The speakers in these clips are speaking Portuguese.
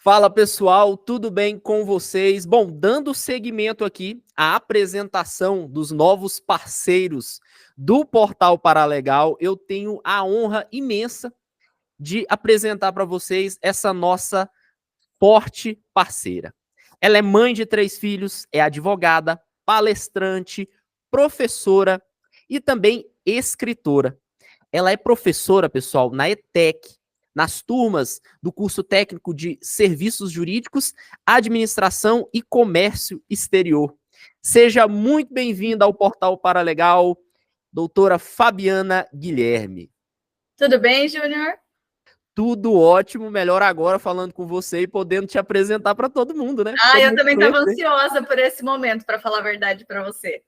Fala pessoal, tudo bem com vocês? Bom, dando seguimento aqui à apresentação dos novos parceiros do Portal Paralegal, eu tenho a honra imensa de apresentar para vocês essa nossa forte parceira. Ela é mãe de 3 filhos, é advogada, palestrante, professora e também escritora. Ela é professora, pessoal, na ETEC, nas turmas do curso técnico de Serviços Jurídicos, Administração e Comércio Exterior. Seja muito bem-vinda ao Portal Paralegal, doutora Fabiana Guilherme. Tudo bem, Júnior? Tudo ótimo, melhor agora falando com você e podendo te apresentar para todo mundo, né? Todo eu mundo também estava conhece. ansiosa por esse momento, para falar a verdade para você.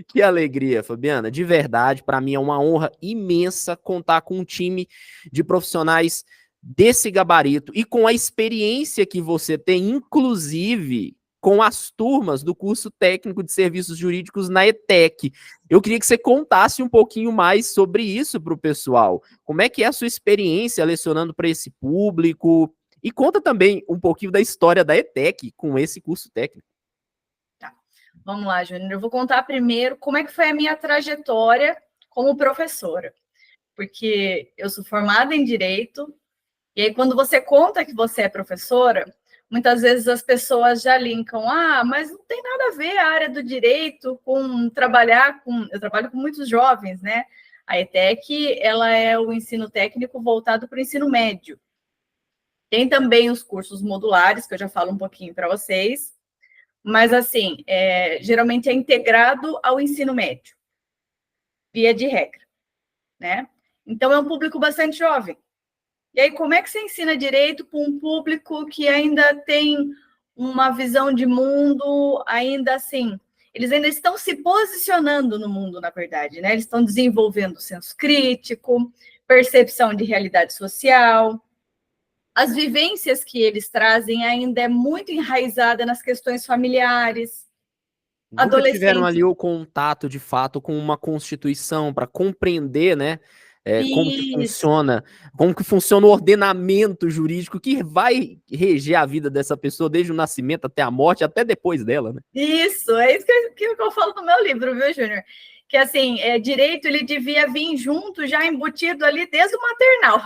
Que alegria, Fabiana. De verdade, para mim é uma honra imensa contar com um time de profissionais desse gabarito e com a experiência que você tem, inclusive com as turmas do curso técnico de serviços jurídicos na ETEC. Eu queria que você contasse um pouquinho mais sobre isso para o pessoal. Como é que é a sua experiência lecionando para esse público? E conta também um pouquinho da história da ETEC com esse curso técnico. Vamos lá, Júnior. Eu vou contar primeiro como é que foi a minha trajetória como professora. Porque eu sou formada em Direito, e aí quando você conta que você é professora, muitas vezes as pessoas já linkam, mas não tem nada a ver a área do Direito com trabalhar com... Eu trabalho com muitos jovens, né? A ETEC, ela é o ensino técnico voltado para o ensino médio. Tem também os cursos modulares, que eu já falo um pouquinho para vocês, mas, assim, geralmente é integrado ao ensino médio, via de regra, né? Então, é um público bastante jovem. E aí, como é que você ensina direito para um público que ainda tem uma visão de mundo, ainda assim, eles ainda estão se posicionando no mundo, na verdade, né? Eles estão desenvolvendo senso crítico, percepção de realidade social. As vivências que eles trazem ainda é muito enraizada nas questões familiares. Nunca tiveram ali o contato, de fato, com uma constituição para compreender, né, como que funciona o ordenamento jurídico que vai reger a vida dessa pessoa desde o nascimento até a morte, até depois dela, né? Isso que eu falo no meu livro, viu, Júnior? Que, assim, direito, ele devia vir junto, já embutido ali desde o maternal.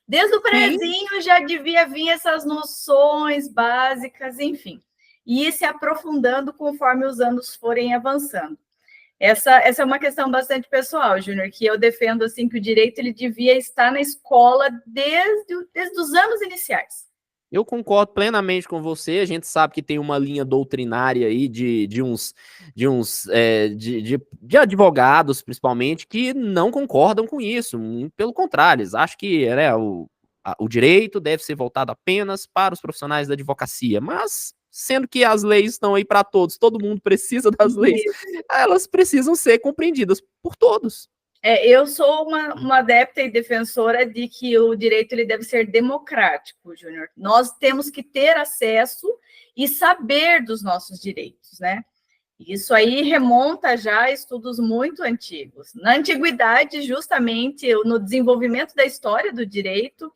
Desde o prezinho já devia vir essas noções básicas, enfim. E ir se aprofundando conforme os anos forem avançando. Essa é uma questão bastante pessoal, Júnior, que eu defendo assim que o direito ele devia estar na escola desde os anos iniciais. Eu concordo plenamente com você. A gente sabe que tem uma linha doutrinária aí de advogados, principalmente, que não concordam com isso. Pelo contrário, eles acham que o direito deve ser voltado apenas para os profissionais da advocacia. Mas, sendo que as leis estão aí para todos, todo mundo precisa das leis, elas precisam ser compreendidas por todos. Eu sou uma adepta e defensora de que o direito ele deve ser democrático, Júnior. Nós temos que ter acesso e saber dos nossos direitos, né? Isso aí remonta já a estudos muito antigos. Na antiguidade, justamente, no desenvolvimento da história do direito,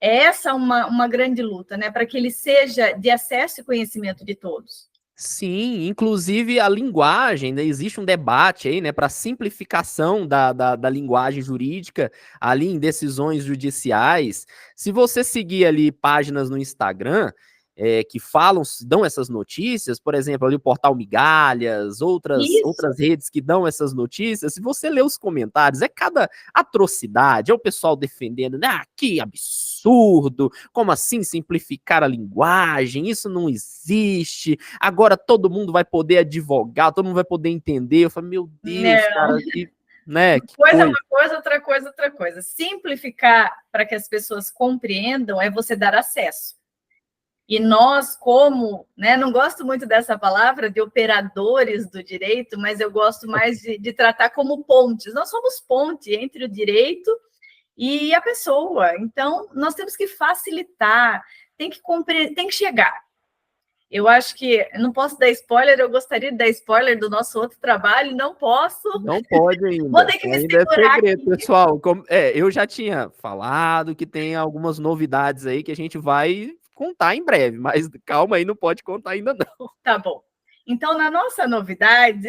essa é uma grande luta, né? Para que ele seja de acesso e conhecimento de todos. Sim, inclusive a linguagem, né? Existe um debate aí, né, para simplificação da linguagem jurídica ali em decisões judiciais. Se você seguir ali páginas no Instagram que dão essas notícias, por exemplo, ali o Portal Migalhas, outras redes que dão essas notícias, se você ler os comentários, é cada atrocidade, é o pessoal defendendo, que absurdo, como assim simplificar a linguagem, isso não existe, agora todo mundo vai poder advogar, todo mundo vai poder entender. Eu falo, meu Deus, cara, né? Que coisa é uma coisa, outra coisa, outra coisa. Simplificar para que as pessoas compreendam é você dar acesso. E nós, como, né, não gosto muito dessa palavra de operadores do direito, mas eu gosto mais de tratar como pontes. Nós somos ponte entre o direito e a pessoa. Então, nós temos que facilitar, tem que chegar. Eu acho que não posso dar spoiler, eu gostaria de dar spoiler do nosso outro trabalho, não posso. Não pode ainda. Vou ter que me ainda segurar é segredo, aqui. pessoal. Eu já tinha falado que tem algumas novidades aí que a gente vai contar em breve, mas calma aí, não pode contar ainda não. Tá bom. Então, na nossa novidade,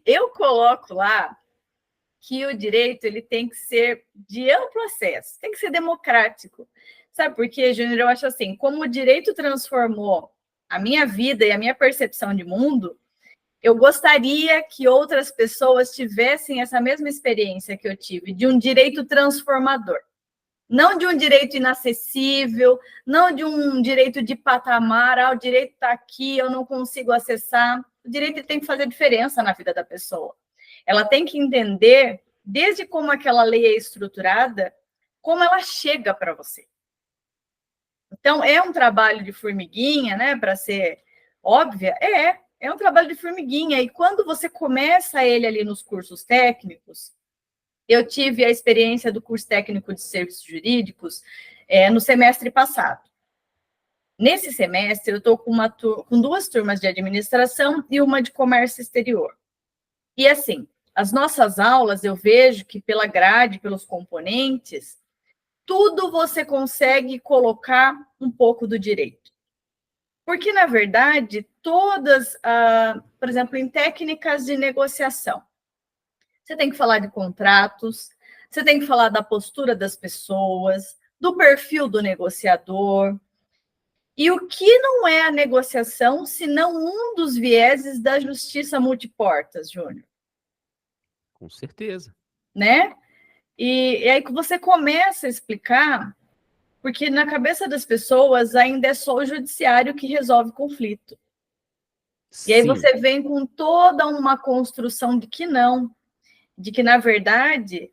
eu coloco lá que o direito ele tem que ser de amplo acesso, tem que ser democrático. Sabe por quê, Júnior? Eu acho assim, como o direito transformou a minha vida e a minha percepção de mundo, eu gostaria que outras pessoas tivessem essa mesma experiência que eu tive, de um direito transformador. Não de um direito inacessível, não de um direito de patamar, o direito está aqui, eu não consigo acessar. O direito tem que fazer diferença na vida da pessoa. Ela tem que entender, desde como aquela lei é estruturada, como ela chega para você. Então, é um trabalho de formiguinha, né? Para ser óbvia, é um trabalho de formiguinha. E quando você começa ele ali nos cursos técnicos, eu tive a experiência do curso técnico de serviços jurídicos no semestre passado. Nesse semestre, eu estou com 2 turmas de administração e uma de comércio exterior. E assim, as nossas aulas, eu vejo que pela grade, pelos componentes, tudo você consegue colocar um pouco do direito. Porque, na verdade, todas, por exemplo, em técnicas de negociação, você tem que falar de contratos, você tem que falar da postura das pessoas, do perfil do negociador. E o que não é a negociação, senão um dos vieses da justiça multiportas, Júnior? Com certeza. Né? E aí que você começa a explicar, porque na cabeça das pessoas ainda é só o judiciário que resolve conflito. Sim. E aí você vem com toda uma construção de que não, de que, na verdade,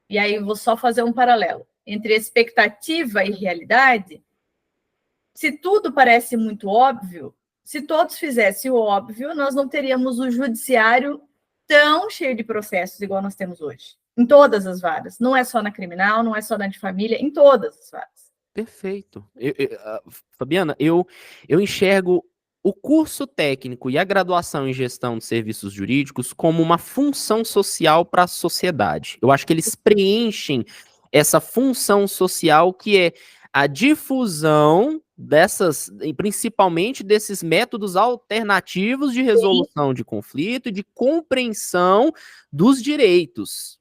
e aí eu vou só fazer um paralelo, entre expectativa e realidade, se tudo parece muito óbvio, se todos fizessem o óbvio, nós não teríamos o judiciário tão cheio de processos igual nós temos hoje. Em todas as varas. Não é só na criminal, não é só na de família, em todas as varas. Perfeito. Fabiana, eu enxergo o curso técnico e a graduação em gestão de serviços jurídicos como uma função social para a sociedade. Eu acho que eles preenchem essa função social que é a difusão principalmente desses métodos alternativos de resolução de conflito e de compreensão dos direitos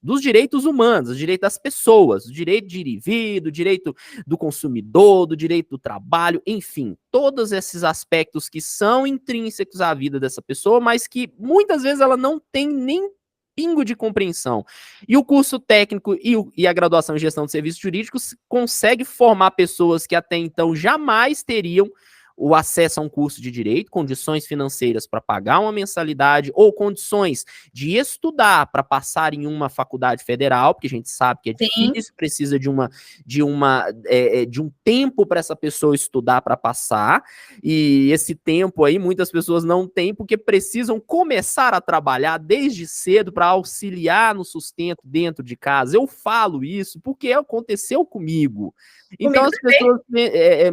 humanos, os direitos das pessoas, o direito de ir e vir, do direito do consumidor, do direito do trabalho, enfim, todos esses aspectos que são intrínsecos à vida dessa pessoa, mas que muitas vezes ela não tem nem pingo de compreensão. E o curso técnico e a graduação em gestão de serviços jurídicos consegue formar pessoas que até então jamais teriam o acesso a um curso de direito, condições financeiras para pagar uma mensalidade ou condições de estudar para passar em uma faculdade federal, porque a gente sabe que é difícil, precisa de um tempo para essa pessoa estudar para passar, e esse tempo aí muitas pessoas não têm porque precisam começar a trabalhar desde cedo para auxiliar no sustento dentro de casa. Eu falo isso porque aconteceu comigo. Então as pessoas,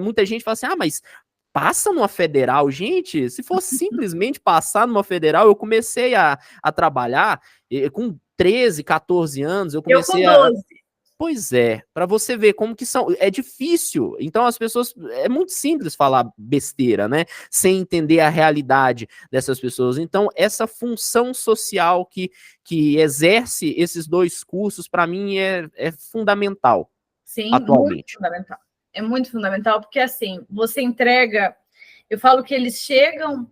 muita gente fala assim, mas passa numa federal, gente, se fosse simplesmente passar numa federal, eu comecei a trabalhar com 13, 14 anos, eu comecei com 12. Pois é, para você ver como que é difícil, então as pessoas, é muito simples falar besteira, né, sem entender a realidade dessas pessoas, então essa função social que exerce esses 2 cursos, para mim é fundamental. Sim, atualmente. Muito fundamental. É muito fundamental, porque assim, você entrega, eu falo que eles chegam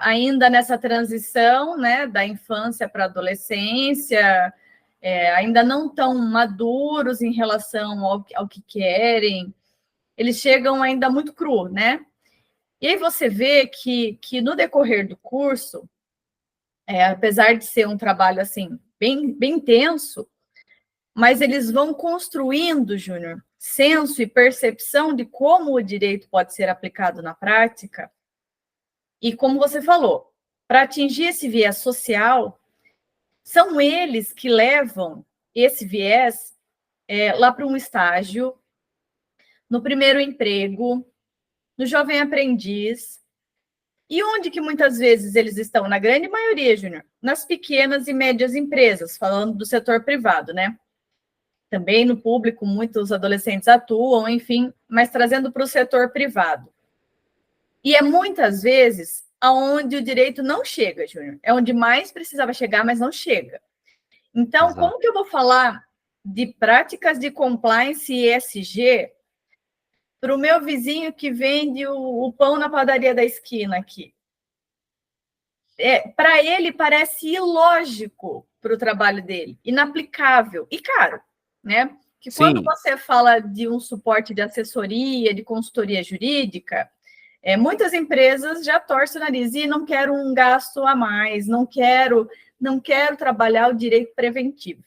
ainda nessa transição, né, da infância para a adolescência, ainda não tão maduros em relação ao que querem, eles chegam ainda muito cru, né? E aí você vê que no decorrer do curso, apesar de ser um trabalho assim bem, bem intenso, mas eles vão construindo, Júnior, senso e percepção de como o direito pode ser aplicado na prática. E como você falou, para atingir esse viés social, são eles que levam esse viés lá para um estágio, no primeiro emprego, no jovem aprendiz. E onde que muitas vezes eles estão? Na grande maioria, Júnior, nas pequenas e médias empresas, falando do setor privado, né? também no público, muitos adolescentes atuam, enfim, mas trazendo para o setor privado. E é muitas vezes aonde o direito não chega, Júnior. É onde mais precisava chegar, mas não chega. Então, Exato. como que eu vou falar de práticas de compliance e ESG para o meu vizinho que vende o pão na padaria da esquina aqui? Para ele parece ilógico para o trabalho dele, inaplicável e caro, né? Que quando Sim. você fala de um suporte de assessoria, de consultoria jurídica, muitas empresas já torcem o nariz e não quero um gasto a mais, não quero trabalhar o direito preventivo.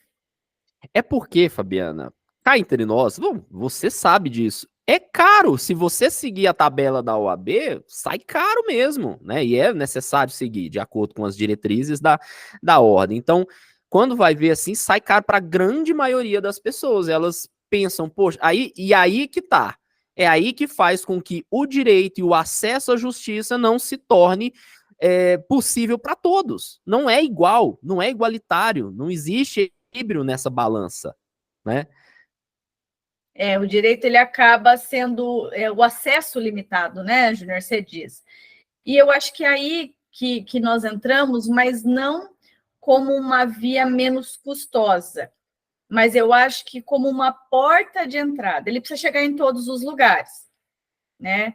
É porque, Fabiana, cá entre nós, bom, você sabe disso. É caro. Se você seguir a tabela da OAB, sai caro mesmo, né? E é necessário seguir, de acordo com as diretrizes da ordem. Então, quando vai ver assim, sai caro para a grande maioria das pessoas. Elas pensam, poxa, aí que tá. É aí que faz com que o direito e o acesso à justiça não se torne possível para todos. Não é igual, não é igualitário, não existe equilíbrio nessa balança, né? O direito ele acaba sendo o acesso limitado, né, Júnior, você diz. E eu acho que é aí que nós entramos, mas não como uma via menos custosa, mas eu acho que como uma porta de entrada. Ele precisa chegar em todos os lugares, né?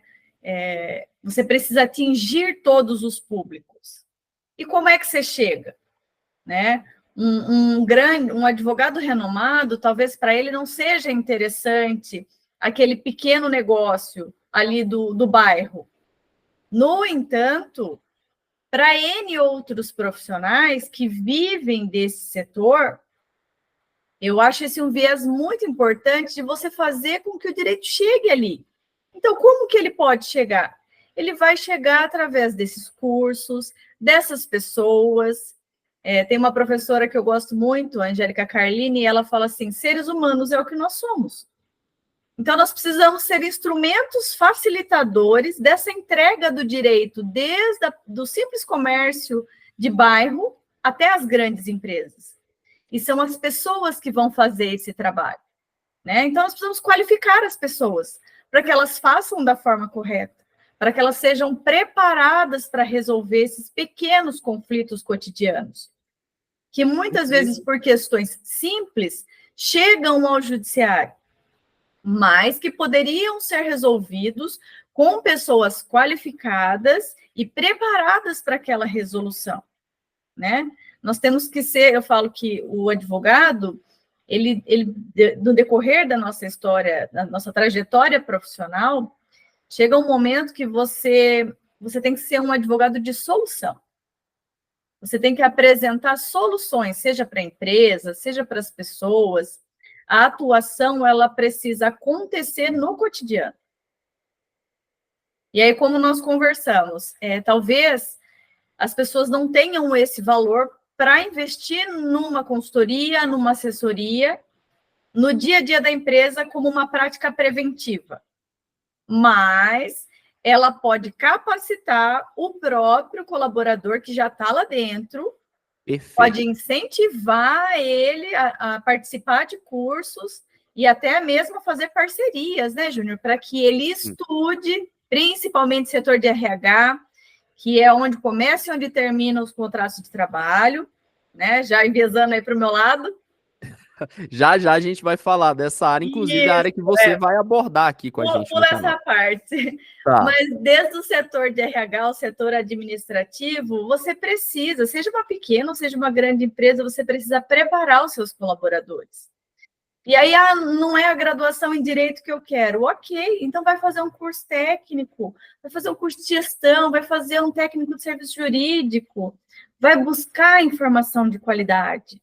Você precisa atingir todos os públicos. E como é que você chega, né? Um advogado renomado, talvez para ele não seja interessante aquele pequeno negócio ali do bairro. No entanto, para N outros profissionais que vivem desse setor, eu acho esse um viés muito importante de você fazer com que o direito chegue ali. Então, como que ele pode chegar? Ele vai chegar através desses cursos, dessas pessoas. Tem uma professora que eu gosto muito, a Angélica Carlini, e ela fala assim, seres humanos é o que nós somos. Então, nós precisamos ser instrumentos facilitadores dessa entrega do direito, desde do simples comércio de bairro até as grandes empresas. E são as pessoas que vão fazer esse trabalho, né? Então, nós precisamos qualificar as pessoas para que elas façam da forma correta, para que elas sejam preparadas para resolver esses pequenos conflitos cotidianos, que muitas vezes, por questões simples, chegam ao judiciário, mas que poderiam ser resolvidos com pessoas qualificadas e preparadas para aquela resolução, né? Nós temos que ser, eu falo que o advogado, ele no decorrer da nossa história, da nossa trajetória profissional, chega um momento que você tem que ser um advogado de solução. Você tem que apresentar soluções, seja para a empresa, seja para as pessoas. A atuação, ela precisa acontecer no cotidiano. E aí, como nós conversamos, talvez as pessoas não tenham esse valor para investir numa consultoria, numa assessoria, no dia a dia da empresa como uma prática preventiva. Mas ela pode capacitar o próprio colaborador que já está lá dentro, Perfeito. Pode incentivar ele a participar de cursos e até mesmo fazer parcerias, né, Júnior? Para que ele estude, principalmente setor de RH, que é onde começa e onde termina os contratos de trabalho, né? Já enviesando aí para o meu lado. Já a gente vai falar dessa área, inclusive a área que você vai abordar aqui com a gente. Por essa parte. Tá. Mas desde o setor de RH, o setor administrativo, você precisa, seja uma pequena ou seja uma grande empresa, você precisa preparar os seus colaboradores. E aí, não é a graduação em direito que eu quero. Ok, então vai fazer um curso técnico, vai fazer um curso de gestão, vai fazer um técnico de serviço jurídico, vai buscar informação de qualidade.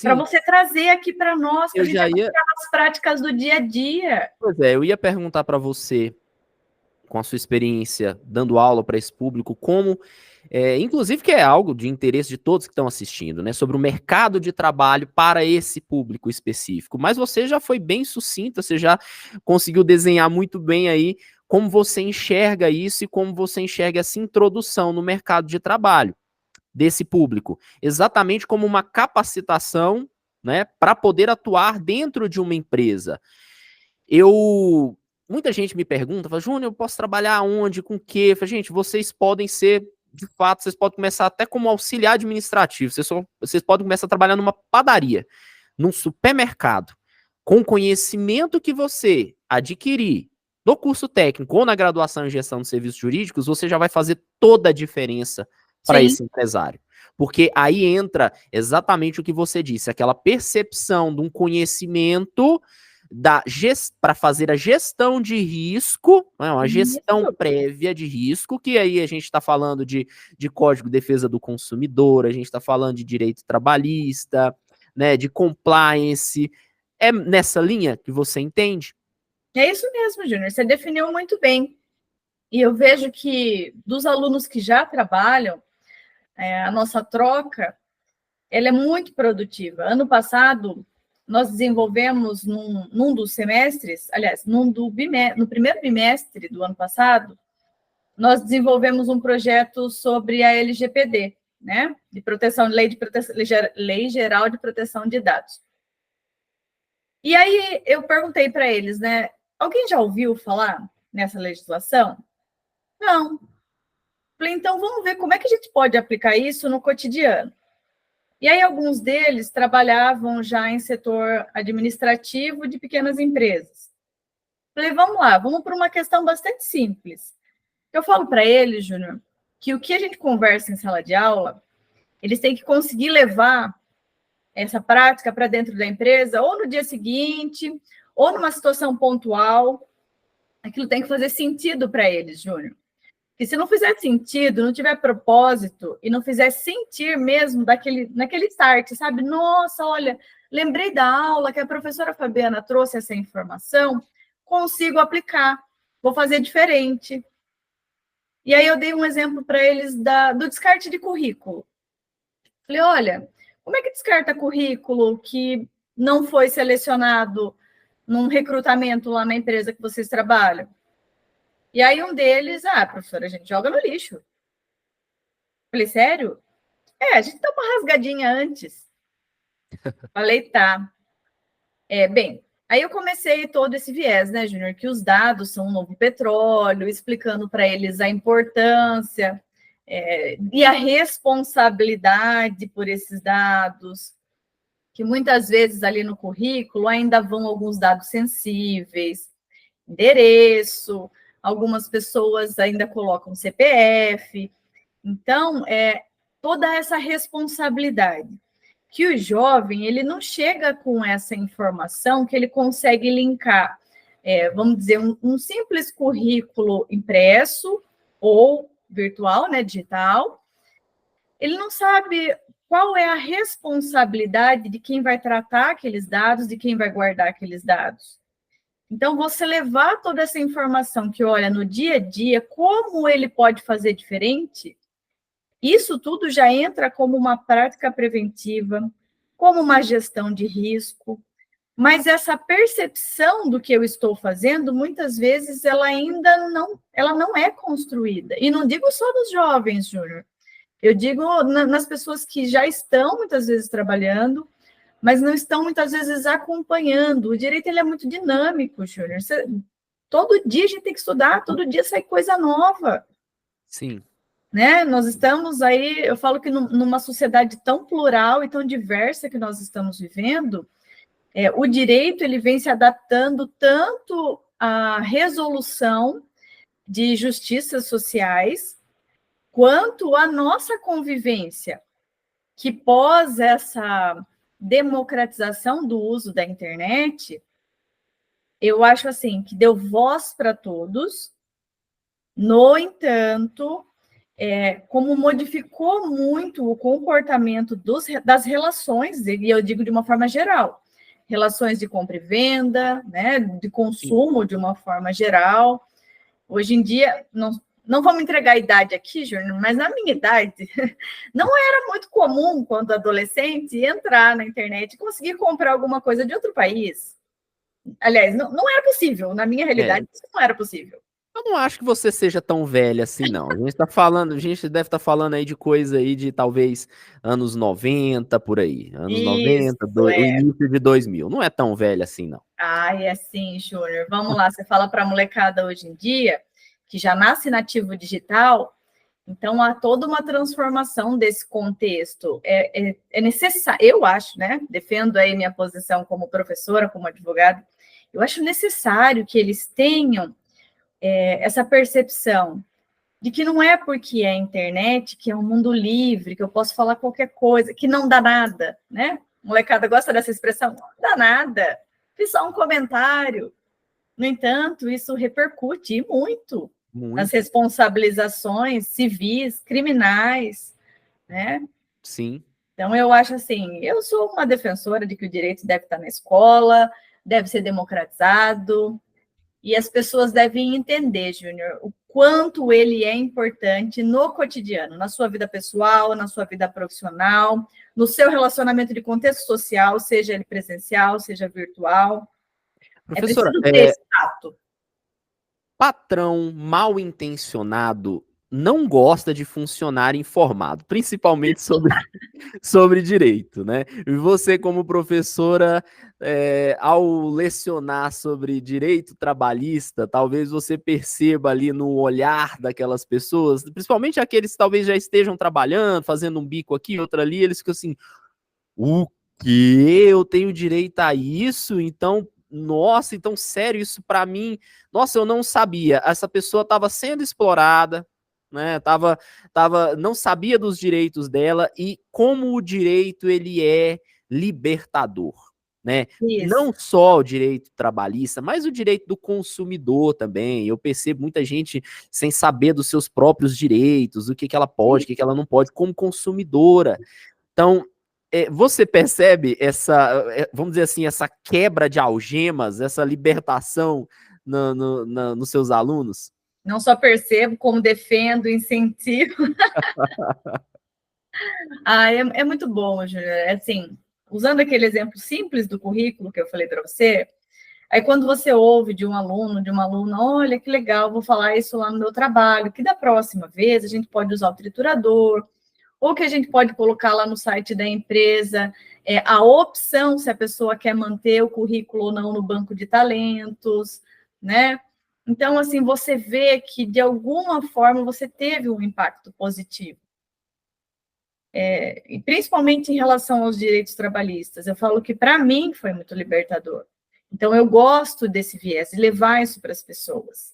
Para você trazer aqui para nós, para a gente aplicar as práticas do dia a dia. Pois é, eu ia perguntar para você, com a sua experiência dando aula para esse público, como, inclusive que é algo de interesse de todos que estão assistindo, né, sobre o mercado de trabalho para esse público específico. Mas você já foi bem sucinta, você já conseguiu desenhar muito bem aí como você enxerga isso e como você enxerga essa introdução no mercado de trabalho desse público, exatamente como uma capacitação né, para poder atuar dentro de uma empresa. Muita gente me pergunta, fala, Júnior, eu posso trabalhar onde, com o quê? Eu falo, gente, vocês podem ser, de fato, vocês podem começar até como auxiliar administrativo, vocês podem começar a trabalhar numa padaria, num supermercado, com o conhecimento que você adquirir no curso técnico ou na graduação em gestão de serviços jurídicos, você já vai fazer toda a diferença para esse empresário. Porque aí entra exatamente o que você disse, aquela percepção de um conhecimento para fazer a gestão de risco, né, uma gestão prévia de risco, que aí a gente está falando de Código de Defesa do Consumidor, a gente está falando de direito trabalhista, né, de compliance. É nessa linha que você entende? É isso mesmo, Júnior, você definiu muito bem. E eu vejo que dos alunos que já trabalham, a nossa troca, ela é muito produtiva. Ano passado, nós desenvolvemos num dos semestres, aliás, no primeiro bimestre do ano passado, nós desenvolvemos um projeto sobre a LGPD, né? De proteção, Lei Geral de Proteção de Dados. E aí eu perguntei para eles, né? Alguém já ouviu falar nessa legislação? Não. Falei, então vamos ver como é que a gente pode aplicar isso no cotidiano. E aí alguns deles trabalhavam já em setor administrativo de pequenas empresas. Falei, vamos lá, vamos para uma questão bastante simples. Eu falo para eles, Júnior, que o que a gente conversa em sala de aula, eles têm que conseguir levar essa prática para dentro da empresa, ou no dia seguinte, ou numa situação pontual. Aquilo tem que fazer sentido para eles, Júnior. Porque se não fizer sentido, não tiver propósito e não fizer sentir mesmo naquele start, sabe? Nossa, olha, lembrei da aula que a professora Fabiana trouxe essa informação, consigo aplicar, vou fazer diferente. E aí eu dei um exemplo para eles do descarte de currículo. Falei, olha, como é que descarta currículo que não foi selecionado num recrutamento lá na empresa que vocês trabalham? E aí um deles, professora, a gente joga no lixo. Falei, sério? A gente dá uma rasgadinha antes. Falei, tá. Bem, aí eu comecei todo esse viés, né, Júnior, que os dados são um novo petróleo, explicando para eles a importância e a responsabilidade por esses dados, que muitas vezes ali no currículo ainda vão alguns dados sensíveis, endereço, algumas pessoas ainda colocam CPF. Então, toda essa responsabilidade que o jovem, ele não chega com essa informação que ele consegue linkar, vamos dizer, um simples currículo impresso ou virtual, né, digital. Ele não sabe qual é a responsabilidade de quem vai tratar aqueles dados, de quem vai guardar aqueles dados. Então, você levar toda essa informação que, olha, no dia a dia, como ele pode fazer diferente, isso tudo já entra como uma prática preventiva, como uma gestão de risco, mas essa percepção do que eu estou fazendo, muitas vezes, ela ainda não é construída. E não digo só dos jovens, Júnior, eu digo nas pessoas que já estão, muitas vezes, trabalhando, mas não estão, muitas vezes, acompanhando. O direito ele é muito dinâmico, Júnior. Todo dia a gente tem que estudar, todo dia sai coisa nova. Sim. Né? Nós estamos aí, eu falo que numa sociedade tão plural e tão diversa que nós estamos vivendo, o direito ele vem se adaptando tanto à resolução de injustiças sociais, quanto à nossa convivência, que pós essa democratização do uso da internet, eu acho assim, que deu voz para todos. No entanto, como modificou muito o comportamento das relações, e eu digo de uma forma geral, relações de compra e venda, né, de consumo de uma forma geral. Hoje em dia, não vamos entregar a idade aqui, Júnior, mas na minha idade, não era muito comum, quando adolescente, entrar na internet e conseguir comprar alguma coisa de outro país. Aliás, não era possível. Na minha realidade, isso não era possível. Eu não acho que você seja tão velha assim, não. A gente deve estar falando aí de coisa aí de talvez anos 90 por aí. Anos Isso, 90, o é. início de 2000. Não é tão velha assim, não. Ai, é assim, Júnior. Vamos lá, você fala para a molecada hoje em dia, que já nasce nativo digital, então há toda uma transformação desse contexto. É necessário, eu acho, né? Defendo aí minha posição como professora, como advogada, eu acho necessário que eles tenham essa percepção de que não é porque é internet que é um mundo livre, que eu posso falar qualquer coisa, que não dá nada, né? Molecada gosta dessa expressão, não dá nada, fiz só um comentário. No entanto, isso repercute muito nas Muito, responsabilizações civis, criminais, né? sim. Então, eu acho assim, eu sou uma defensora de que o direito deve estar na escola, deve ser democratizado, e as pessoas devem entender, Júnior, o quanto ele é importante no cotidiano, na sua vida pessoal, na sua vida profissional, no seu relacionamento de contexto social, seja ele presencial, seja virtual. É Professora, preciso ter esse tato. patrão mal intencionado não gosta de funcionário informado, principalmente sobre direito, né? E você, como professora, ao lecionar sobre direito trabalhista, talvez você perceba ali no olhar daquelas pessoas, principalmente aqueles que talvez já estejam trabalhando, fazendo um bico aqui, outro ali, eles ficam assim, o quê? Eu tenho direito a isso? Então, nossa, então sério, isso para mim, nossa, eu não sabia. Essa pessoa estava sendo explorada, né? Não sabia dos direitos dela e como o direito ele é libertador, né? Isso. Não só o direito trabalhista, mas o direito do consumidor também. Eu percebo muita gente sem saber dos seus próprios direitos, o que que ela pode, o que que ela não pode, como consumidora. Então, você percebe essa, vamos dizer assim, essa quebra de algemas, essa libertação nos seus alunos? Não só percebo, como defendo, incentivo. É muito bom, Júnior. É assim, usando aquele exemplo simples do currículo que eu falei para você, aí quando você ouve de um aluno, de uma aluna, olha que legal, vou falar isso lá no meu trabalho, que da próxima vez a gente pode usar o triturador, ou que a gente pode colocar lá no site da empresa a opção se a pessoa quer manter o currículo ou não no banco de talentos, né? Então, assim, você vê que, de alguma forma, você teve um impacto positivo. E principalmente em relação aos direitos trabalhistas. Eu falo que, para mim, foi muito libertador. Então, eu gosto desse viés, de levar isso para as pessoas.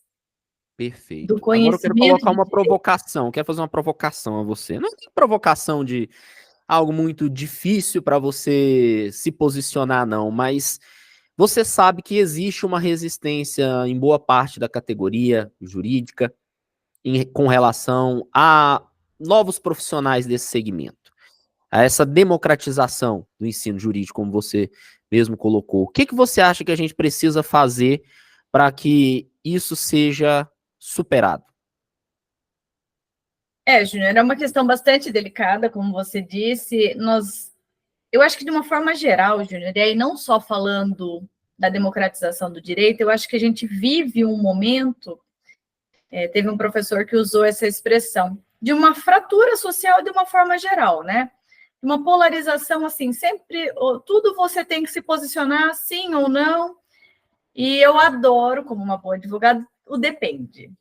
Do Perfeito. Agora eu quero conhecimento colocar do uma direito. provocação, quero fazer uma provocação a você. Não é provocação de algo muito difícil para você se posicionar, não, mas você sabe que existe uma resistência em boa parte da categoria jurídica com relação a novos profissionais desse segmento, a essa democratização do ensino jurídico, como você mesmo colocou. O que que você acha que a gente precisa fazer para que isso seja superado? Júnior, é uma questão bastante delicada, como você disse. Eu acho que de uma forma geral, Júnior, e aí não só falando da democratização do direito, eu acho que a gente vive um momento, teve um professor que usou essa expressão, de uma fratura social de uma forma geral, né? Uma polarização assim, sempre, tudo você tem que se posicionar sim ou não, e eu adoro, como uma boa advogada, o depende.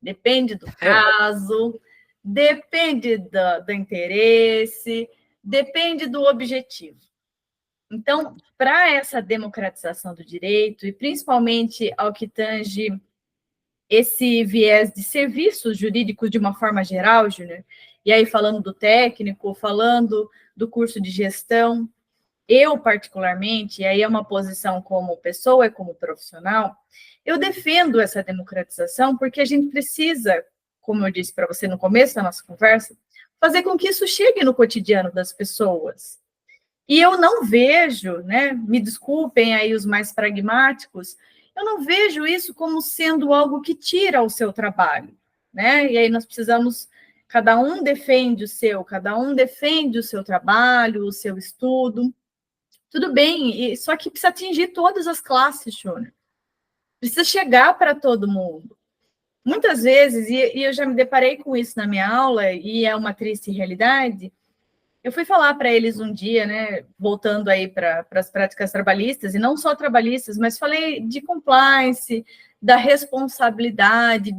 Depende do caso, depende do interesse, depende do objetivo. Então, para essa democratização do direito, e principalmente ao que tange esse viés de serviços jurídicos de uma forma geral, Júnior, e aí falando do técnico, falando do curso de gestão, eu particularmente, e aí é uma posição como pessoa e como profissional, eu defendo essa democratização porque a gente precisa, como eu disse para você no começo da nossa conversa, fazer com que isso chegue no cotidiano das pessoas. E eu não vejo, né, me desculpem aí os mais pragmáticos, eu não vejo isso como sendo algo que tira o seu trabalho, né? E aí nós precisamos, cada um defende o seu, cada um defende o seu trabalho, o seu estudo. Tudo bem, só que precisa atingir todas as classes, Júnior. Precisa chegar para todo mundo. muitas vezes, e eu já me deparei com isso na minha aula, e é uma triste realidade, eu fui falar para eles um dia, né, voltando aí para as práticas trabalhistas, e não só trabalhistas, mas falei de compliance, da responsabilidade,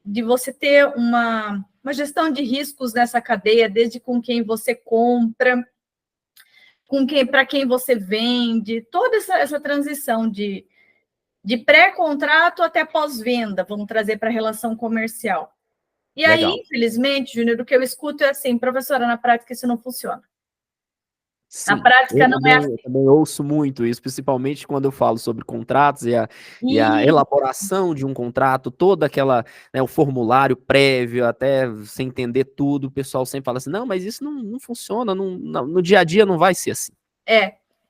de você ter uma gestão de riscos nessa cadeia, desde com quem você compra, para quem você vende, toda essa transição de pré-contrato até pós-venda, vamos trazer para a relação comercial. E aí, Legal. infelizmente, Júnior, o que eu escuto é assim, professora, na prática isso não funciona. Na Sim, prática não é eu assim. também ouço muito isso, principalmente quando eu falo sobre contratos e a E elaboração de um contrato, toda aquela, né, o formulário prévio, até você entender tudo, o pessoal sempre fala assim, não, mas isso não funciona, no dia a dia não vai ser assim.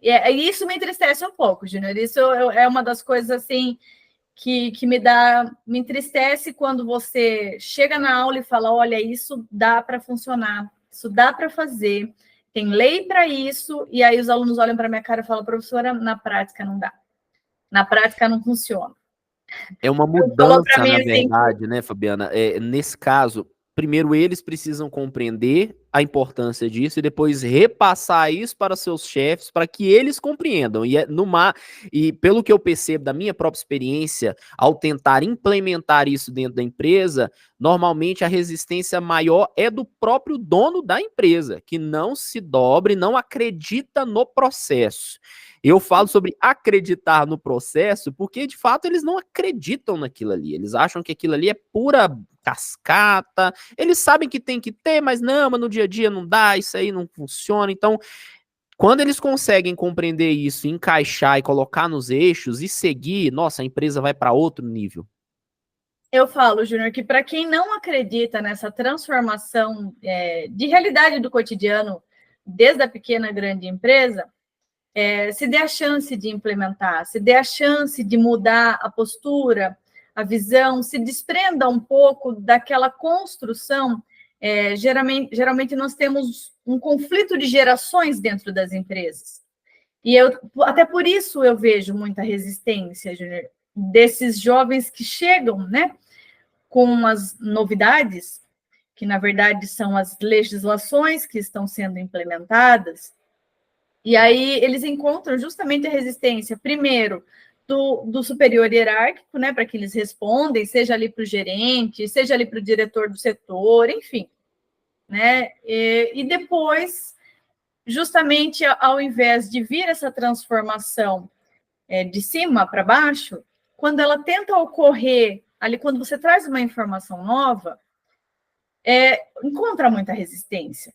e isso me entristece um pouco, Júnior. Isso é uma das coisas assim que me entristece quando você chega na aula e fala, olha, isso dá para funcionar, isso dá para fazer, tem lei para isso, e aí os alunos olham para minha cara e falam, professora, na prática não dá. Na prática não funciona. É uma Falou para mudança, mim na assim, verdade, né, Fabiana? Nesse caso, primeiro eles precisam compreender a importância disso e depois repassar isso para seus chefes para que eles compreendam. E pelo que eu percebo da minha própria experiência, ao tentar implementar isso dentro da empresa, normalmente a resistência maior é do próprio dono da empresa, que não se dobre, não acredita no processo. Eu falo sobre acreditar no processo porque, de fato, eles não acreditam naquilo ali. Eles acham que aquilo ali é pura cascata. Eles sabem que tem que ter, mas não, mas no dia a dia não dá, isso aí não funciona. Então, quando eles conseguem compreender isso, encaixar e colocar nos eixos e seguir, nossa, a empresa vai para outro nível. eu falo, Júnior, que para quem não acredita nessa transformação de realidade do cotidiano, desde a pequena à grande empresa, se der a chance de implementar, se der a chance de mudar a postura, a visão, se desprenda um pouco daquela construção. Geralmente nós temos um conflito de gerações dentro das empresas. E até por isso eu vejo muita resistência, Júnior, desses jovens que chegam, né, com as novidades, que na verdade são as legislações que estão sendo implementadas, e aí eles encontram justamente a resistência, primeiro, do superior hierárquico, né, para que eles respondem, seja ali para o gerente, seja ali para o diretor do setor, enfim. Né? E depois, justamente ao invés de vir essa transformação de cima para baixo, quando ela tenta ocorrer ali, quando você traz uma informação nova, encontra muita resistência.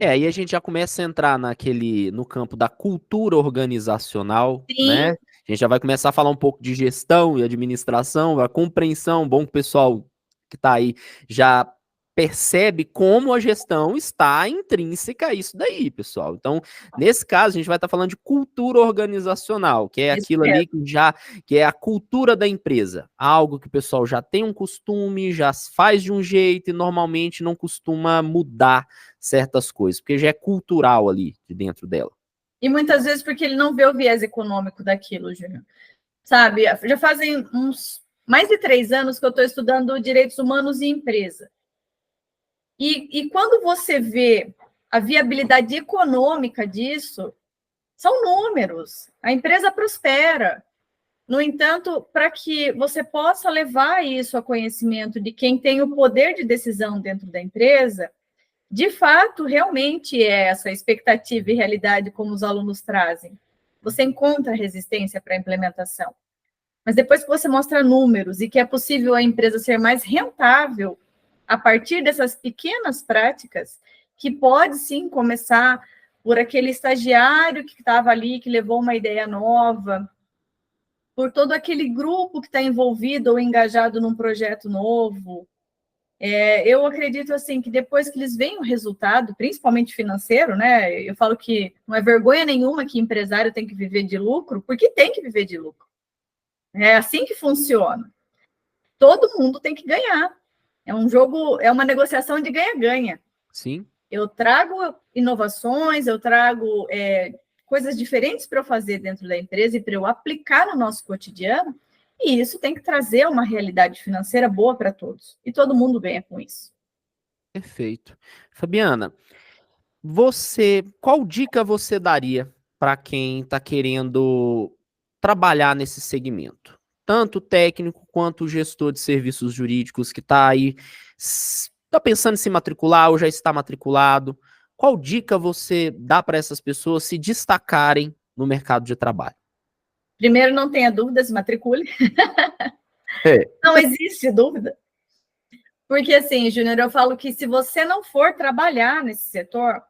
Aí a gente já começa a entrar no campo da cultura organizacional, Sim. né? A gente já vai começar a falar um pouco de gestão e administração, a compreensão, bom que o pessoal que está aí já percebe como a gestão está intrínseca a isso daí, pessoal. Então, nesse caso, a gente vai estar falando de cultura organizacional, que é Isso aquilo mesmo. ali que é a cultura da empresa, algo que o pessoal já tem um costume, já faz de um jeito e normalmente não costuma mudar certas coisas, porque já é cultural ali de dentro dela. E muitas vezes porque ele não vê o viés econômico daquilo, Júnior. Sabe, já fazem uns mais de 3 anos que eu estou estudando direitos humanos e empresa. E quando você vê a viabilidade econômica disso, são números. A empresa prospera. No entanto, para que você possa levar isso a conhecimento de quem tem o poder de decisão dentro da empresa, de fato, realmente é essa expectativa e realidade como os alunos trazem. Você encontra resistência para a implementação. Mas depois que você mostra números e que é possível a empresa ser mais rentável a partir dessas pequenas práticas, que pode sim começar por aquele estagiário que estava ali, que levou uma ideia nova, por todo aquele grupo que está envolvido ou engajado num projeto novo. Eu acredito assim que depois que eles veem o resultado, principalmente financeiro, né? Eu falo que não é vergonha nenhuma que empresário tem que viver de lucro, porque tem que viver de lucro. É assim que funciona. Todo mundo tem que ganhar. É um jogo, é uma negociação de ganha-ganha. Sim. Eu trago inovações, eu trago coisas diferentes para eu fazer dentro da empresa e para eu aplicar no nosso cotidiano, E isso tem que trazer uma realidade financeira boa para todos. E todo mundo ganha com isso. Perfeito. Fabiana, qual dica você daria para quem está querendo trabalhar nesse segmento? Tanto técnico quanto gestor de serviços jurídicos que está aí, está pensando em se matricular ou já está matriculado. Qual dica você dá para essas pessoas se destacarem no mercado de trabalho? Primeiro, não tenha dúvidas, matricule. É. Não existe dúvida. Porque, assim, Júnior, eu falo que se você não for trabalhar nesse setor,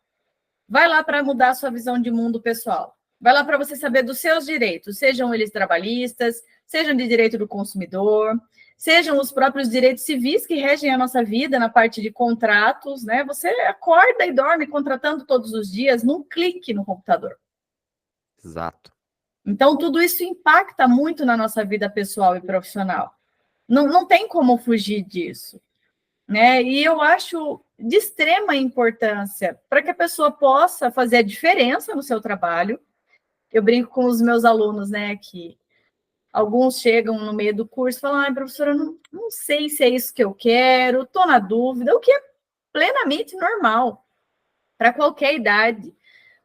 vai lá para mudar a sua visão de mundo pessoal. Vai lá para você saber dos seus direitos, sejam eles trabalhistas, sejam de direito do consumidor, sejam os próprios direitos civis que regem a nossa vida na parte de contratos, né? Você acorda e dorme contratando todos os dias num clique no computador. Exato. Então, tudo isso impacta muito na nossa vida pessoal e profissional. Não tem como fugir disso, né? E eu acho de extrema importância para que a pessoa possa fazer a diferença no seu trabalho. Eu brinco com os meus alunos, né, que alguns chegam no meio do curso e falam, ai, professora, não sei se é isso que eu quero, estou na dúvida, o que é plenamente normal para qualquer idade,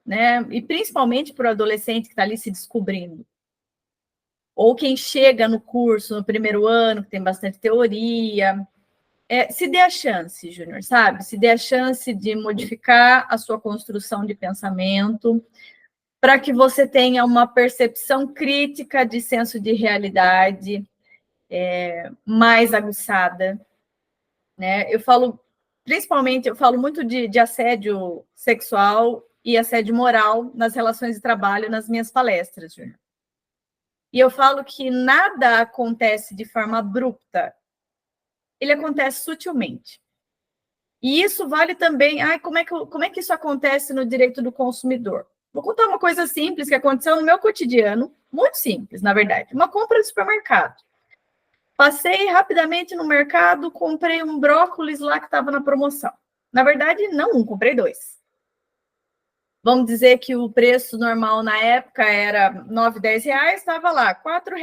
né? E principalmente para o adolescente que está ali se descobrindo. Ou quem chega no curso no primeiro ano, que tem bastante teoria. Se dê a chance, Júnior, sabe? Se dê a chance de modificar a sua construção de pensamento para que você tenha uma percepção crítica de senso de realidade mais aguçada, né? Principalmente, eu falo muito de assédio sexual e assédio moral nas relações de trabalho nas minhas palestras, Júnior. E eu falo que nada acontece de forma abrupta, ele acontece sutilmente. E isso vale também, como é que isso acontece no direito do consumidor? Vou contar uma coisa simples que aconteceu no meu cotidiano, muito simples, na verdade, uma compra de supermercado. Passei rapidamente no mercado, comprei um brócolis lá que estava na promoção. Na verdade, não comprei 2. Vamos dizer que o preço normal na época era R$ 9, R$ 10, estava lá, R$ 4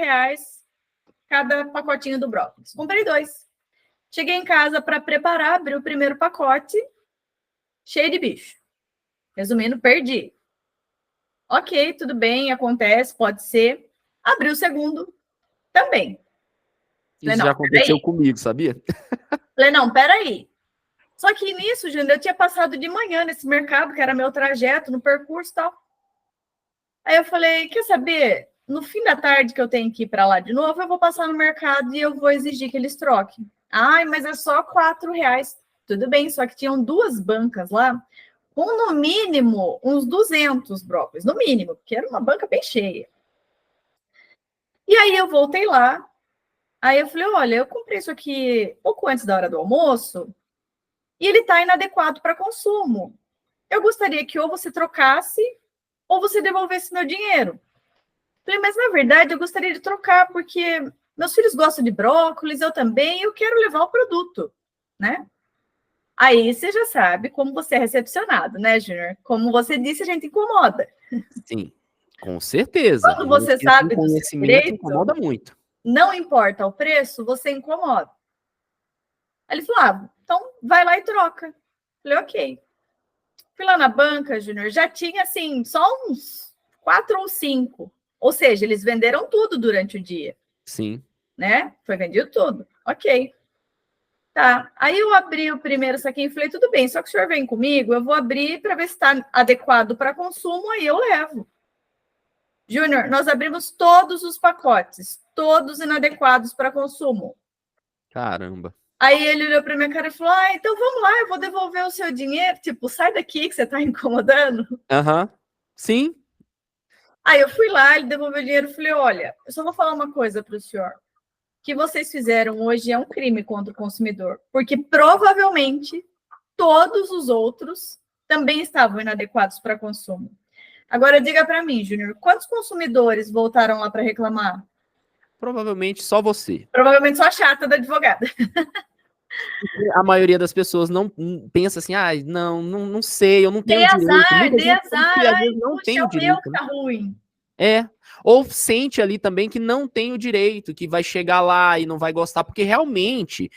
cada pacotinho do brócolis. Comprei 2. Cheguei em casa para preparar, abri o primeiro pacote, cheio de bicho. Resumindo, perdi. Ok, tudo bem, acontece, pode ser. Abri o segundo, também. Isso já aconteceu comigo, sabia? Falei, não, peraí. Só que nisso, Júnior, eu tinha passado de manhã nesse mercado, que era meu trajeto, no percurso e tal. Aí eu falei, quer saber? No fim da tarde que eu tenho que ir para lá de novo, eu vou passar no mercado e eu vou exigir que eles troquem. Ai, mas é só R$ 4. Tudo bem, só que tinham 2 bancas lá, com no mínimo uns 200 brócolis, no mínimo, porque era uma banca bem cheia. E aí eu voltei lá, aí eu falei, olha, eu comprei isso aqui pouco antes da hora do almoço, e ele está inadequado para consumo. Eu gostaria que ou você trocasse ou você devolvesse meu dinheiro. Falei, mas na verdade eu gostaria de trocar, porque meus filhos gostam de brócolis, eu também, e eu quero levar o produto, né? Aí você já sabe como você é recepcionado, né, Júnior? Como você disse, a gente incomoda. Sim, com certeza. Quando você sabe do seu direito, incomoda muito. Não importa o preço, você incomoda. Aí ele falou, então vai lá e troca. Falei, ok. Fui lá na banca, Júnior, já tinha, assim, só uns 4 ou 5. Ou seja, eles venderam tudo durante o dia. Sim. Né? Foi vendido tudo. Ok. Tá. Aí eu abri o primeiro saquinho e falei, tudo bem, só que o senhor vem comigo, eu vou abrir para ver se está adequado para consumo, aí eu levo. Júnior, nós abrimos todos os pacotes, todos inadequados para consumo. Caramba. Aí ele olhou para minha cara e falou, então vamos lá, eu vou devolver o seu dinheiro, tipo, sai daqui que você está incomodando. Aham. Sim. Aí eu fui lá, ele devolveu o dinheiro e falei, olha, eu só vou falar uma coisa para o senhor. O que vocês fizeram hoje é um crime contra o consumidor, porque provavelmente todos os outros também estavam inadequados para consumo. Agora, diga para mim, Júnior, quantos consumidores voltaram lá para reclamar? Provavelmente só você. Provavelmente só a chata da advogada. A maioria das pessoas não pensa assim, não sei, eu não tenho direito. Dê azar, Às vezes não tem o direito, que tá ruim. Ou sente ali também que não tem o direito, que vai chegar lá e não vai gostar, porque realmente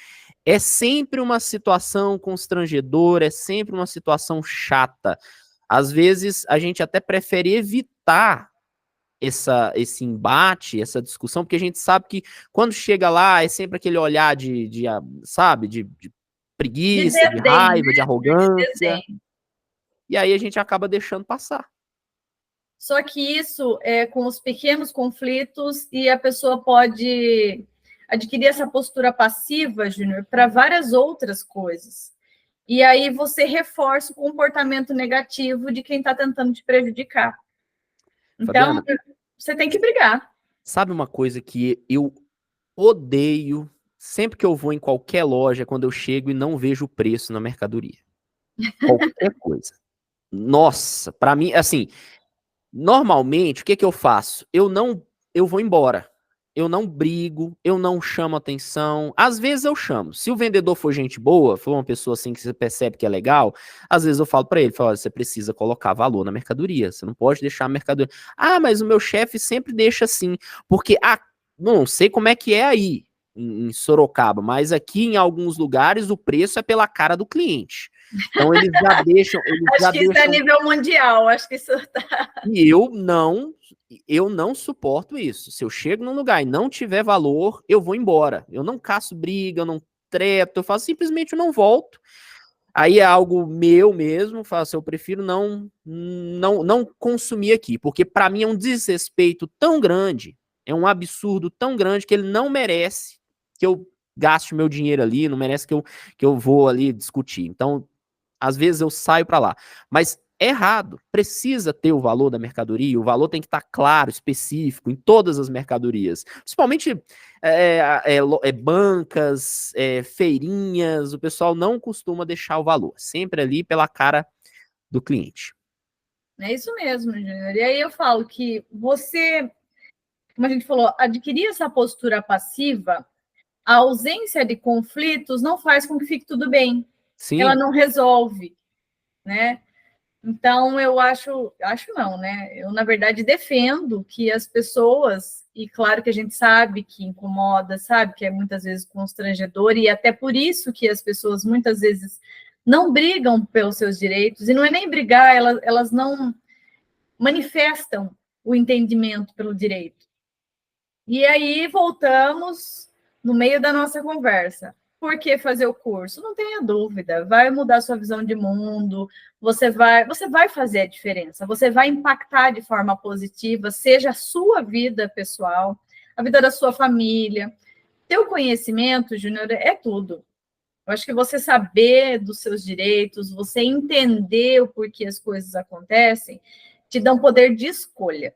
é sempre uma situação constrangedora, é sempre uma situação chata. Às vezes a gente até prefere evitar esse embate, essa discussão, porque a gente sabe que quando chega lá é sempre aquele olhar sabe, de De preguiça, de desdém, raiva, de né? De arrogância, desdém. e aí a gente acaba deixando passar. Só que isso é com os pequenos conflitos e a pessoa pode adquirir essa postura passiva, Júnior, para várias outras coisas. E aí você reforça o comportamento negativo de quem está tentando te prejudicar. Então, Fabiana, você tem que brigar. sabe uma coisa que eu odeio sempre que eu vou em qualquer loja, quando eu chego e não vejo o preço na mercadoria? Qualquer coisa. Nossa, pra mim, assim, normalmente, o que que eu faço? Eu vou embora. Eu não brigo, eu não chamo atenção. Às vezes eu chamo. Se o vendedor for gente boa, for uma pessoa assim que você percebe que é legal, às vezes eu falo pra ele, falo, olha, você precisa colocar valor na mercadoria. Você não pode deixar a mercadoria. Ah, mas o meu chefe sempre deixa assim, porque não sei como é que é aí em Sorocaba, mas aqui em alguns lugares o preço é pela cara do cliente. Então eles Acho já que isso é deixam. nível mundial. Acho que isso tá... E eu não suporto isso. Se eu chego num lugar e não tiver valor, eu vou embora. Eu não caço briga, eu não treto, eu faço simplesmente eu não volto. Aí é algo meu mesmo, faço, eu prefiro não consumir aqui, porque para mim é um desrespeito tão grande, é um absurdo tão grande que ele não merece que eu gaste meu dinheiro ali, não merece que eu vou ali discutir. Então, às vezes eu saio para lá. Mas é errado, precisa ter o valor da mercadoria, o valor tem que estar claro, específico, em todas as mercadorias. Principalmente bancas, feirinhas, o pessoal não costuma deixar o valor, sempre ali pela cara do cliente. É isso mesmo, Júnior. E aí eu falo que você, como a gente falou, adquirir essa postura passiva, a ausência de conflitos não faz com que fique tudo bem. Ela Sim, não resolve, né? Então, acho não, né? Eu, na verdade, defendo que as pessoas, e claro que a gente sabe que incomoda, sabe que é muitas vezes constrangedor, e até por isso que as pessoas muitas vezes não brigam pelos seus direitos, e não é nem brigar, elas não manifestam o entendimento pelo direito. E aí voltamos no meio da nossa conversa. Por que fazer o curso? Não tenha dúvida, vai mudar sua visão de mundo, você vai fazer a diferença, você vai impactar de forma positiva, seja a sua vida pessoal, a vida da sua família. Teu conhecimento, Júnior, é tudo. Eu acho que você saber dos seus direitos, você entender o porquê as coisas acontecem, te dá um poder de escolha.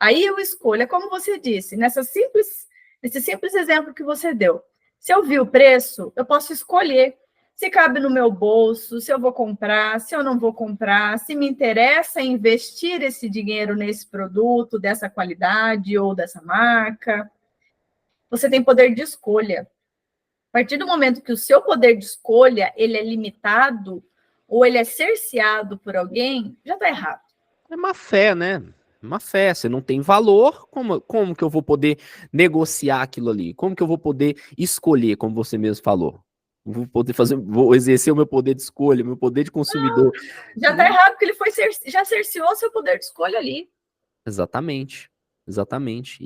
Aí eu escolho, é como você disse, nesse simples exemplo que você deu. Se eu vi o preço, eu posso escolher se cabe no meu bolso, se eu vou comprar, se eu não vou comprar, se me interessa investir esse dinheiro nesse produto, dessa qualidade ou dessa marca. Você tem poder de escolha. A partir do momento que o seu poder de escolha ele é limitado ou ele é cerceado por alguém, já está errado. é má fé, né? Má fé, você não tem valor, como que eu vou poder negociar aquilo ali? Como que eu vou poder escolher, como você mesmo falou? Vou exercer o meu poder de escolha, meu poder de consumidor. Já está errado porque já cerceou seu poder de escolha ali. Exatamente, exatamente.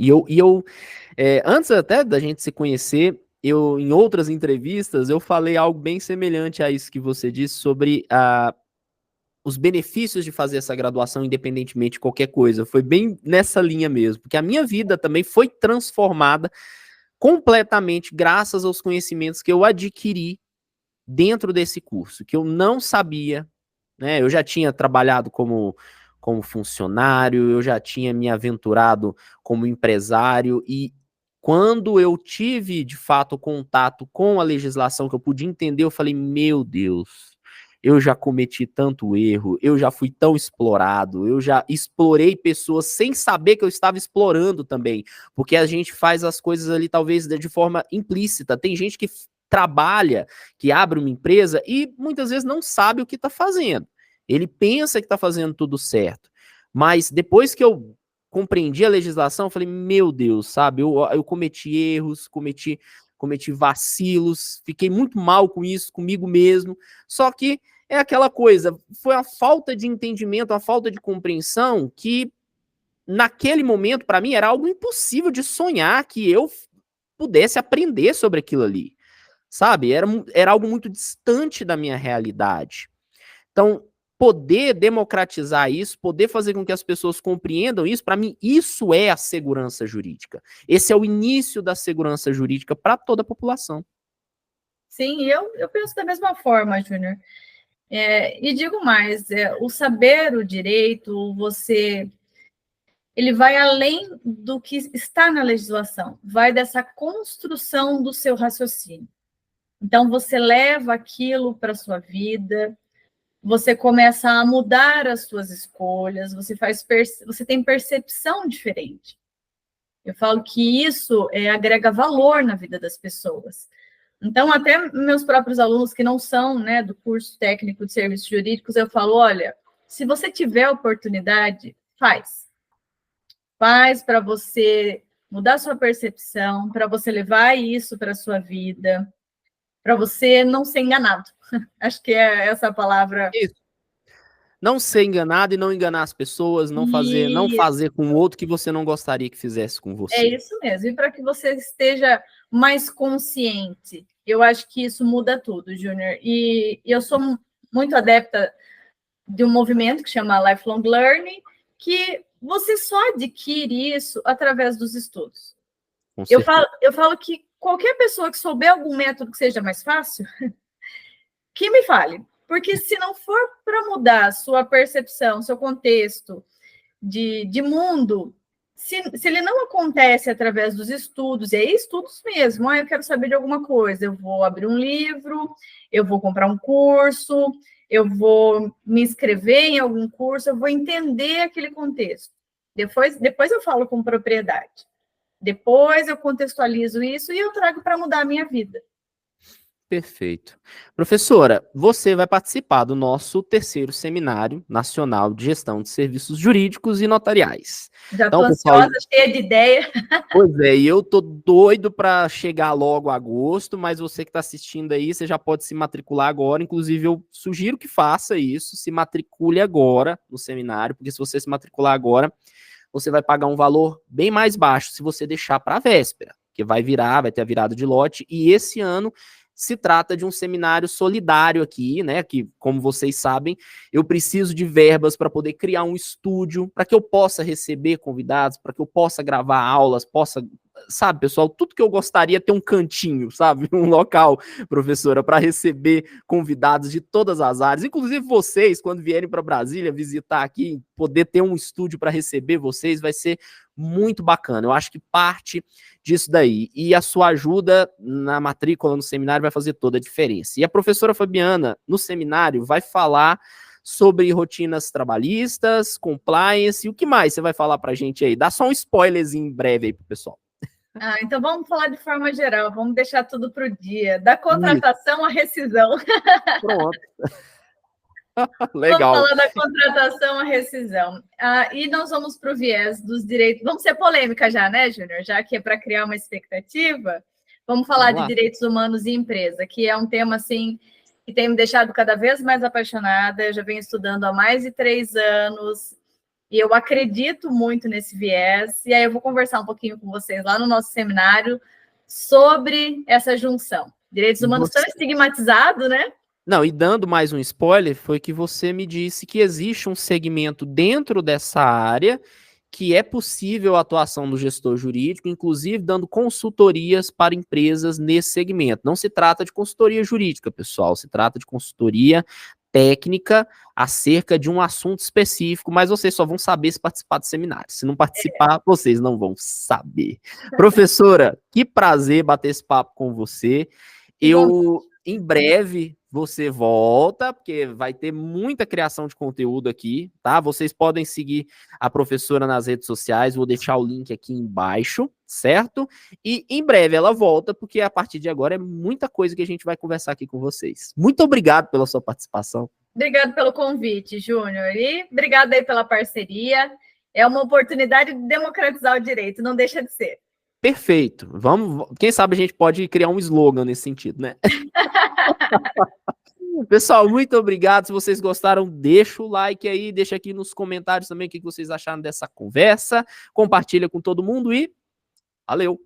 Antes até da gente se conhecer, em outras entrevistas, eu falei algo bem semelhante a isso que você disse sobre os benefícios de fazer essa graduação, independentemente de qualquer coisa. Foi bem nessa linha mesmo, porque a minha vida também foi transformada completamente graças aos conhecimentos que eu adquiri dentro desse curso, que eu não sabia, né? Eu já tinha trabalhado como funcionário, eu já tinha me aventurado como empresário e quando eu tive de fato contato com a legislação que eu pude entender, eu falei, meu Deus, eu já cometi tanto erro, eu já fui tão explorado, eu já explorei pessoas sem saber que eu estava explorando também, porque a gente faz as coisas ali talvez de forma implícita. Tem gente que trabalha, que abre uma empresa e muitas vezes não sabe o que está fazendo. Ele pensa que está fazendo tudo certo, mas depois que eu compreendi a legislação, eu falei, meu Deus, sabe, eu cometi erros, cometi vacilos, fiquei muito mal com isso, comigo mesmo, só que é aquela coisa, foi a falta de entendimento, a falta de compreensão que, naquele momento, para mim, era algo impossível de sonhar que eu pudesse aprender sobre aquilo ali, sabe? Era algo muito distante da minha realidade. Então, poder democratizar isso, poder fazer com que as pessoas compreendam isso, para mim, isso é a segurança jurídica. Esse é o início da segurança jurídica para toda a população. Sim, eu penso da mesma forma, Júnior. E digo mais, o saber o direito, ele vai além do que está na legislação, vai dessa construção do seu raciocínio. Então, você leva aquilo para a sua vida, você começa a mudar as suas escolhas, você tem percepção diferente. Eu falo que isso agrega valor na vida das pessoas. Então, até meus próprios alunos que não são, né, do curso técnico de serviços jurídicos, eu falo, olha, se você tiver oportunidade, faz. Faz para você mudar sua percepção, para você levar isso para a sua vida, para você não ser enganado. Acho que é essa a palavra. Isso. Não ser enganado e não enganar as pessoas, não fazer com o outro que você não gostaria que fizesse com você. É isso mesmo. E para que você esteja mais consciente, eu acho que isso muda tudo, Júnior. E eu sou muito adepta de um movimento que chama Lifelong Learning, que você só adquire isso através dos estudos. Eu falo que qualquer pessoa que souber algum método que seja mais fácil, que me fale. Porque se não for para mudar sua percepção, seu contexto de mundo, se ele não acontece através dos estudos, e aí estudos mesmo, eu quero saber de alguma coisa, eu vou abrir um livro, eu vou comprar um curso, eu vou me inscrever em algum curso, eu vou entender aquele contexto. Depois eu falo com propriedade. Depois eu contextualizo isso e eu trago para mudar a minha vida. Perfeito. Professora, você vai participar do nosso 3º Seminário Nacional de Gestão de Serviços Jurídicos e Notariais. Já estou ansiosa, cheia de ideia. Pois é, e eu tô doido para chegar logo a agosto, mas você que está assistindo aí, você já pode se matricular agora. Inclusive, eu sugiro que faça isso, se matricule agora no seminário, porque se você se matricular agora, você vai pagar um valor bem mais baixo se você deixar para a véspera, que vai ter a virada de lote, e esse ano se trata de um seminário solidário aqui, né? Que, como vocês sabem, eu preciso de verbas para poder criar um estúdio, para que eu possa receber convidados, para que eu possa gravar aulas, sabe, pessoal, tudo que eu gostaria é ter um cantinho, sabe? Um local, professora, para receber convidados de todas as áreas, inclusive vocês, quando vierem para Brasília visitar aqui, poder ter um estúdio para receber vocês, vai ser muito bacana. Eu acho que parte disso daí. E a sua ajuda na matrícula no seminário vai fazer toda a diferença. E a professora Fabiana, no seminário, vai falar sobre rotinas trabalhistas, compliance, e o que mais você vai falar para a gente aí? Dá só um spoilerzinho breve aí pro pessoal. Então vamos falar de forma geral, vamos deixar tudo para o dia, da contratação à rescisão. Pronto. Legal. Vamos falar da contratação à rescisão. E nós vamos para o viés dos direitos. Vamos ser polêmica já, né, Júnior? Já que é para criar uma expectativa, vamos falar de direitos humanos e empresa, que é um tema, assim, que tem me deixado cada vez mais apaixonada. Eu já venho estudando há mais de 3 anos e eu acredito muito nesse viés. E aí eu vou conversar um pouquinho com vocês lá no nosso seminário sobre essa junção. Direitos humanos tão estigmatizados, né? Não, e dando mais um spoiler, foi que você me disse que existe um segmento dentro dessa área que é possível a atuação do gestor jurídico, inclusive dando consultorias para empresas nesse segmento. Não se trata de consultoria jurídica, pessoal, se trata de consultoria técnica acerca de um assunto específico, mas vocês só vão saber se participar do seminário. Se não participar, vocês não vão saber. Professora, que prazer bater esse papo com você. Em breve, você volta, porque vai ter muita criação de conteúdo aqui, tá? Vocês podem seguir a professora nas redes sociais, vou deixar o link aqui embaixo, certo? E em breve ela volta, porque a partir de agora é muita coisa que a gente vai conversar aqui com vocês. Muito obrigado pela sua participação. Obrigado pelo convite, Júnior, e obrigada aí pela parceria. É uma oportunidade de democratizar o direito, não deixa de ser. Perfeito. Vamos, quem sabe a gente pode criar um slogan nesse sentido, né? Pessoal, muito obrigado. Se vocês gostaram, deixa o like aí, deixa aqui nos comentários também o que vocês acharam dessa conversa. Compartilha com todo mundo e valeu!